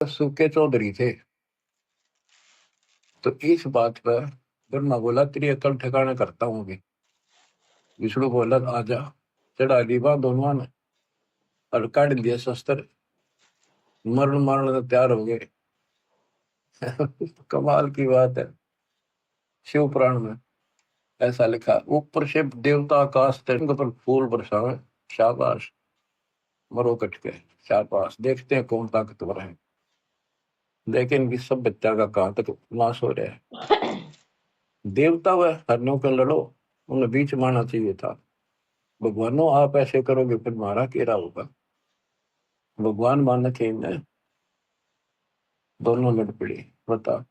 सूखे चौधरी थे। तो इस बात पर ब्रह्मा बोला तेरी अकल ठिकाना करता हूँ अभी। विष्णु बोला आजा। चढ़ा ली बात दोनों ने और काट दिया शस्त्र, मरण मारने को तैयार हो गए। कमाल की बात है। शिव पुराण में ऐसा लिखा, ऊपर से देवता आकाश पर फूल बरसावे, शाबाश मरो कट के, शाबाश। देखते हैं कौन ताकतवर है, लेकिन इस सब बच्चा का कहां तक नाश हो रहा है। देवता व हरनों के लड़ो, उन्हें बीच मारना चाहिए था। भगवानों आप ऐसे करोगे फिर मारा केरा होगा। भगवान मान के इन्हें दोनों लड़ पड़ी। बता,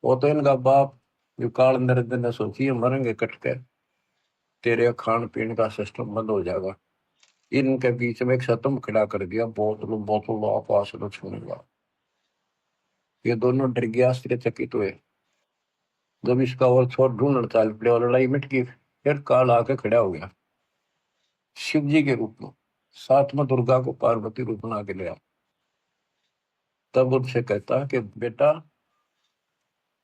वो तो इनका बाप जो काल नरेंद्र ने सोची है मरेंगे कट के, तेरे खान पीन का सिस्टम बंद हो जाएगा। इनके बीच में एक सतम खड़ा कर दिया, बोतलों बोतलों आपास छूनेगा। ये दोनों डर गया, आश्चर्यचकित हुए। जब इसका और छोड़ ढूंढ चाल पड़े और लड़ाई मिट गई, फिर काल आके खड़ा हो गया शिव जी के रूप में, साथ में दुर्गा को पार्वती रूप बना के लिया। तब उनसे कहता कि बेटा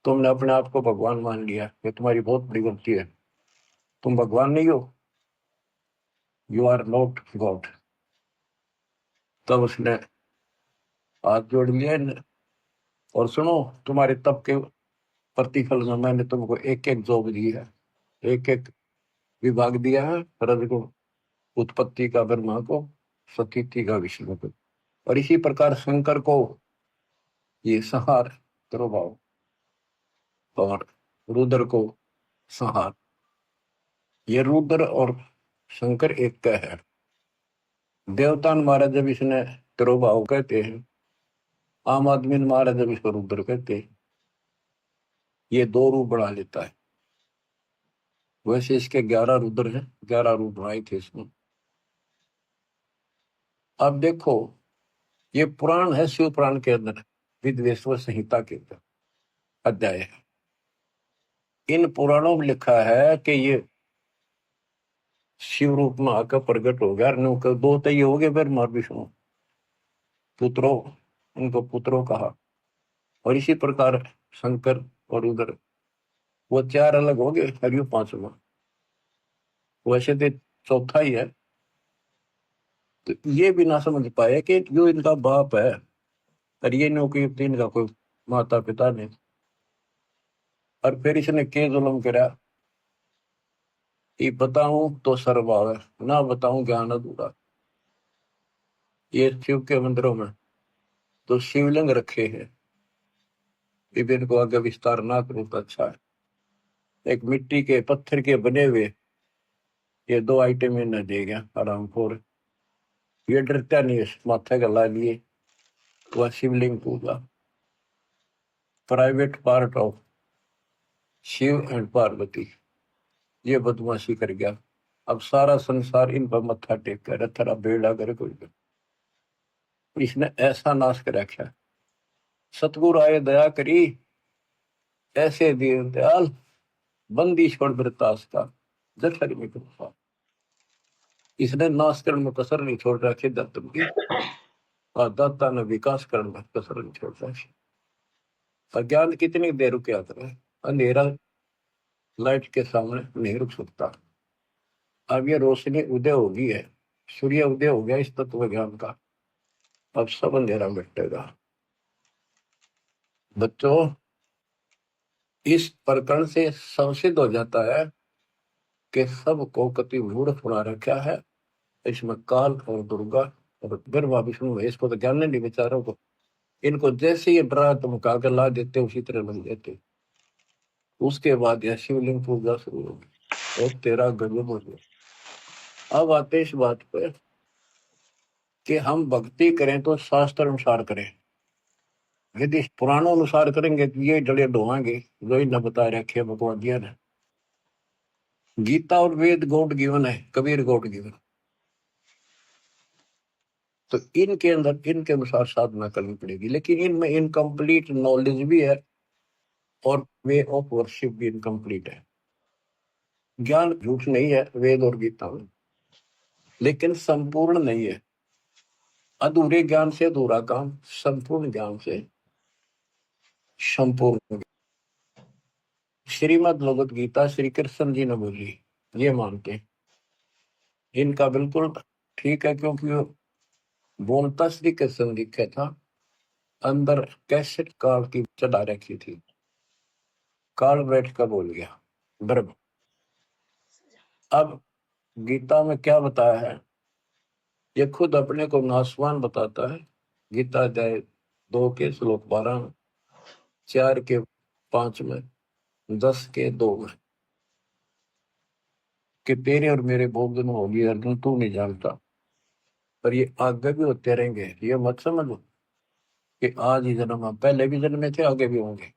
तुमने अपने आप को भगवान मान लिया, ये तुम्हारी बहुत बड़ी गलती है। तुम भगवान नहीं हो, यू आर नॉट गॉड। तब उसने हाथ जोड़ लिया और सुनो, तुम्हारे तप के प्रतिफल में मैंने तुमको एक एक जॉब दी है, एक एक विभाग दिया है। रज को उत्पत्ति का ब्रह्मा को, स्थिति का विष्णु को, और इसी प्रकार शंकर को ये संहार करो भाव, और रुद्र को संहार। ये रुद्र और शंकर एक का है। देवता ने मारा जब इसने तिरुभाव कहते हैं, आम आदमी ने मारा जब इसको रुद्र कहते हैं। ये दो रूप बना लेता है। वैसे इसके 11 रुद्र हैं, 11 रूप बनाए थे इसमें। अब देखो, ये पुराण है शिव पुराण के अंदर, विद्वेश्वर संहिता के अंदर अध्याय है। इन पुराणों में लिखा है कि ये शिव रूप में आकर प्रकट हो गया। दो तो ये हो गए, फिर मार विष्णु पुत्रों, उनको पुत्रों कहा। और इसी प्रकार शंकर और रुद्र, वो 4 अलग हो गए, हरियो 5वां। वैसे तो चौथा ही है। तो ये भी ना समझ पाए कि जो इनका बाप है, और ये नौकरी इनका कोई माता पिता नहीं। और फिर इसने के जुल्म करा, ये बताऊं तो सर्वभाव है, ना बताऊं ज्ञान अधूरा। ये शिव के मंदिरों में तो शिवलिंग रखे हैं, विभिन्न को आगे विस्तार ना करूं तो अच्छा है। एक मिट्टी के पत्थर के बने हुए ये 2 आइटम इन्हें दे गया आराम खोर। ये डरता नहीं है, माथे गला लिए वह शिवलिंग पूजा। Private part of Shiva and Parvati, ये बदमाशी कर गया। अब सारा संसार इन पर मत्था टेक कर थरा बेड़ा कर कोई। इसने ऐसा नाश कर रखा। सतगुरु आए दया करी, ऐसे दीन दयाल, बंदी छोड़ वृतास का, जठर में कृपा। इसने नाश करने में कसर नहीं छोड़ रखी दत्तम की, और दत्ता ने विकास करने में कसर नहीं छोड़ रखी। अज्ञान कितनी देर रुके आता है, अंधेरा लाइट के सामने नहीं रुक सकता। अब ये रोशनी उदय होगी है, सूर्य उदय हो गया इस तत्व ज्ञान का। अब सब अंधेरा मिटेगा। बच्चों, इस प्रकरण से संसिद्ध हो जाता है कि सबको कति मूढ़ थोड़ा रखा है। इसमें काल और दुर्गा और ब्रह्मा विष्णु है, इसको तो ज्ञान नहीं बेचारों को। इनको जैसे ये डरा धमका कर ला देते उसी तरह बन देते। उसके बाद यह शिवलिंग पूजा शुरू होगी और तेरा गजब हो गया। अब आते इस बात पर कि हम भक्ति करें तो शास्त्र अनुसार करें। यदि पुराणों अनुसार करेंगे तो ये जड़े ढोवांगे जो इन्हें बता रखे भगवान जी ने। गीता और वेद गॉड गिवन है, कबीर गॉड गिवन। तो इनके अंदर इनके अनुसार साधना करनी पड़ेगी, लेकिन इनमें इनकम्प्लीट नॉलेज भी है और वे ऑफ वर्शिप भी इनकम्प्लीट है। ज्ञान झूठ नहीं है वेद और गीता में, लेकिन संपूर्ण नहीं है। अधूरे ज्ञान से अधूरा काम, संपूर्ण ज्ञान से संपूर्ण। श्रीमद् भगवत गीता श्री कृष्ण जी ने बोली, ये मानते हैं। इनका बिल्कुल ठीक है, क्योंकि वो बोलता श्री कृष्ण लिखा था, अंदर कैसेट काल की चढ़ा रखी थी, काल बैठ कर बोल गया ब्रह्म। अब गीता में क्या बताया है, ये खुद अपने को नासवान बताता है। गीता अध्याय 2 के श्लोक 12 में, 4 के 5 में, 10 के 2 में, कि तेरे और मेरे बहुत दिन होगी अर्जुन, तू नहीं जानता, पर ये आगे भी होते रहेंगे। ये मत समझो कि आज ही जन्म है, पहले भी जन्म में थे, आगे भी होंगे।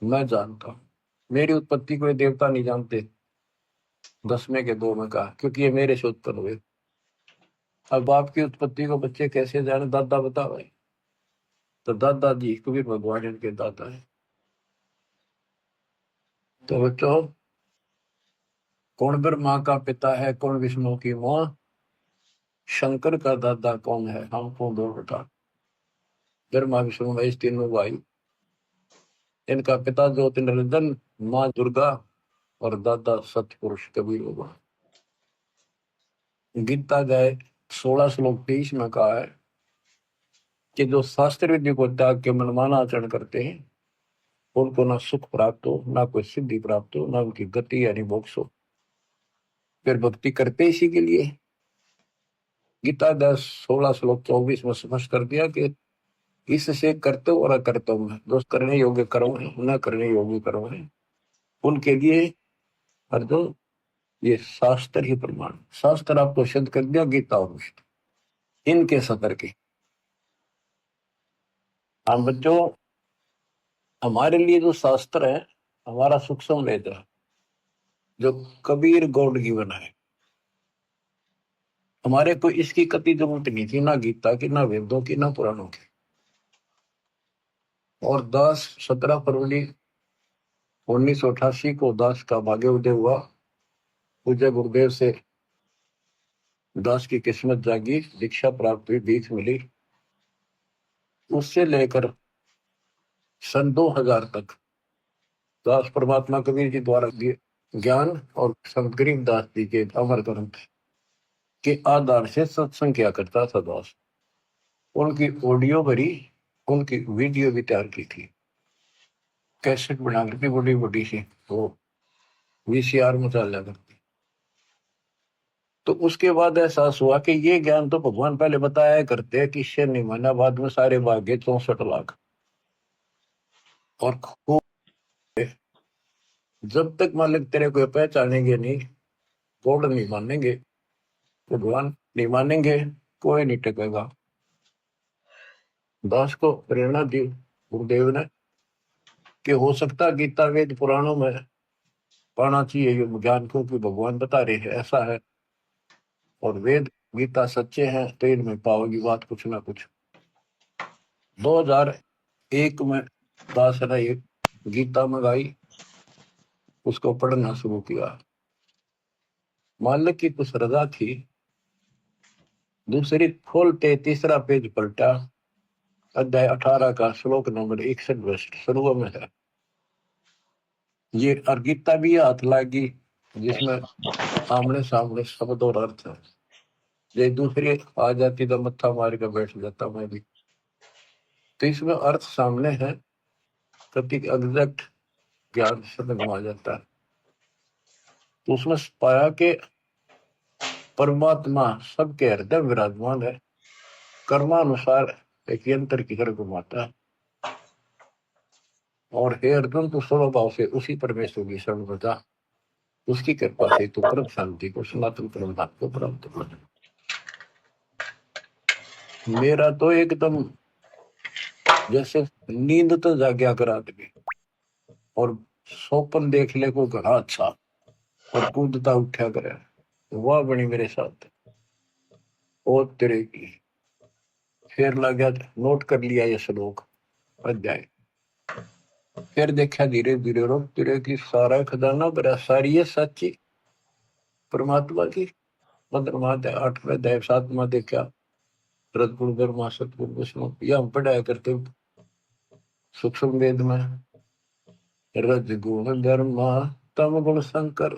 मैं जानता हूँ, मेरी उत्पत्ति को ये देवता नहीं जानते। 10वें के 2 में कहा, क्योंकि ये मेरे से उत्पन्न हुए। अब बाप की उत्पत्ति को बच्चे कैसे जाने, दादा बताओ भाई। तो दादाजी कबीर भगवान इनके दादा है। तो बच्चों, कौन ब्रह्मा का पिता है, कौन विष्णु की माँ, शंकर का दादा कौन है, हमको दो बता। ब्रह्मा विष्णु महेश तीनों भाई, इनका पिता ज्योतिर्नंदन, माँ दुर्गा, और दादा सतपुरुष कबीर भगवान। गीता गए 16 श्लोक 23 में कहा है कि जो शास्त्र विधि को त्याग के मनमाना आचरण करते हैं, उनको ना सुख प्राप्त हो, ना कोई सिद्धि प्राप्त हो, ना उनकी गति यानी मोक्ष हो। फिर भक्ति करते इसी के लिए। गीता 16 श्लोक 24 में स्पष्ट कर दिया कि इससे करते और अकर्तव्य में, जो करने योग्य कर्म है, न करने योग्य कर्म है, उनके लिए अर्जुन ये शास्त्र ही प्रमाण। शास्त्र आपको सिद्ध कर दिया, गीता और इनके सतर के। हम बच्चों, हमारे लिए जो शास्त्र है, हमारा सूक्ष्म वेद है, जो कबीर गॉड गिवन है। हमारे को इसकी कति जरूरत नहीं थी, ना गीता की, ना वेदों की, ना पुराणों की। और 17 फरवरी 1988 को दास का भाग्य उदय हुआ। पूज्य गुरुदेव से दास की किस्मत जागी, दीक्षा प्राप्त हुई, भीख मिली। उससे लेकर सन 2000 तक दास परमात्मा कबीर जी द्वारा दिए ज्ञान और संत गरीबदास जी के अमर ग्रंथ के आधार से सत्संग किया करता था दास। उनकी ऑडियो भरी, उनकी वीडियो भी तैयार की थी, कैसेट बना करती बड़ी बड़ी सी, वो वीसीआर में चल जाकर। तो उसके बाद एहसास हुआ कि ये ज्ञान तो भगवान पहले बताया करते हैं, किससे नहीं माना, बाद में सारे भाग्य 64 लाख। और खूब, जब तक मालिक तेरे को पहचानेंगे नहीं, गॉड नहीं मानेंगे, भगवान नहीं मानेंगे, कोई नहीं टिकेगा। दास को प्रेरणा दी गुरुदेव ने कि हो सकता गीता वेद पुराणों में पाना चाहिए ये ज्ञान को, कि भगवान बता रहे हैं ऐसा है, और वेद गीता सच्चे हैं, तो इनमें पाओगी बात कुछ ना कुछ। 2001 में दास ने ये गीता मंगाई, उसको पढ़ना शुरू किया। मालिक की कुछ रजा थी, दूसरी खोलते तीसरा पेज पलटा, अध्याय 18 का श्लोक नंबर 61 शुरू में है। ये और गीता भी हाथ लागी, जिसमें आमने सामने शब्द और अर्थ है। ये दूसरी आ जाती तो मत्था मार के बैठ जाता मैं भी। तो इसमें अर्थ सामने है, प्रतीक एग्जैक्ट ज्ञान समझ में आ जाता है। तो उसमें पाया कि परमात्मा सबके हृदय विराजमान है, कर्मानुसार एक यंत्र की तरह घुमाता है। और हे अर्जुन, तू स्वभाव से उसी परमेश्वर की शरण में जा, उसकी कृपा से तू परम शांति को, सनातन परम धाम को प्राप्त कर। मेरा तो एकदम जैसे नींद तो जाग्या करा दे, और सोपन देख ले को घड़ा अच्छा, और कूदता उठा करे, वह बनी मेरे साथ ओ तेरे की। फिर लगा नोट कर लिया ये श्लोक अध्याय, फिर देखा धीरे धीरे रो तेरे की सारा खजाना बड़ा सारी है सच्ची परमात्मा की। 15वां अध्याय 8वां अध्याय 7वां देखा, रजगुण ब्रह्मा सतगुण विष्णु, ये हम पढ़ाया करते सूक्ष्म वेद में। रजगुण ब्रह्मा तम गुण शंकर,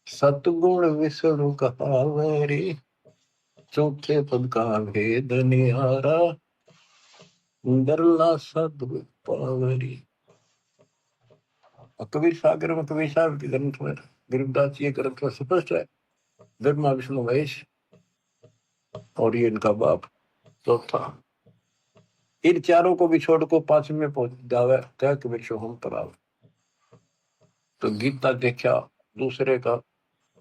सतगुण विष्णु कहावरी, चौथे पद का भेद निहारा, दरला सदगुण पावरी। कबीर सागर में, कबीर साहब के ग्रंथ में, गरीबदास जी के ग्रंथ में स्पष्ट है, ब्रह्मा विष्णु महेश और ये इनका बाप चौथा। इन चारों को भी छोड़ को पांचवें में पहुंच जावे तक विश्व हम तराव। तो गीता देखा दूसरे का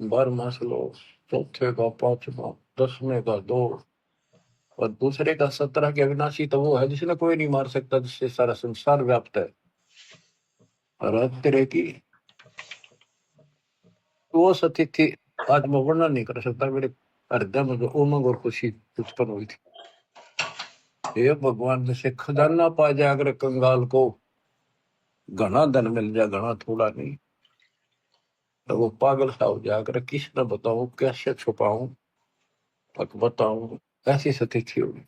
12वां श्लोक, चौथे का 5वां, 10वें का 2, और दूसरे का 17 के अविनाशी तो वो है जिसने कोई नहीं मार सकता, जिससे सारा संसार व्याप्त है। और तेरे की वो सतिथि आज मैं वर्णन नहीं कर सकता, मेरे हृदय में जो उमंग और खुशी उत्पन्न हुई थी। हे भगवान, जैसे खजाना पा जाए अगर कंगाल को, घना धन मिल जाए, घना थोड़ा नहीं, तो वो पागल सा हो जाए अगर किस न बताऊं, कैसे छुपाऊं, बताऊं, ऐसी स्थिति होगी।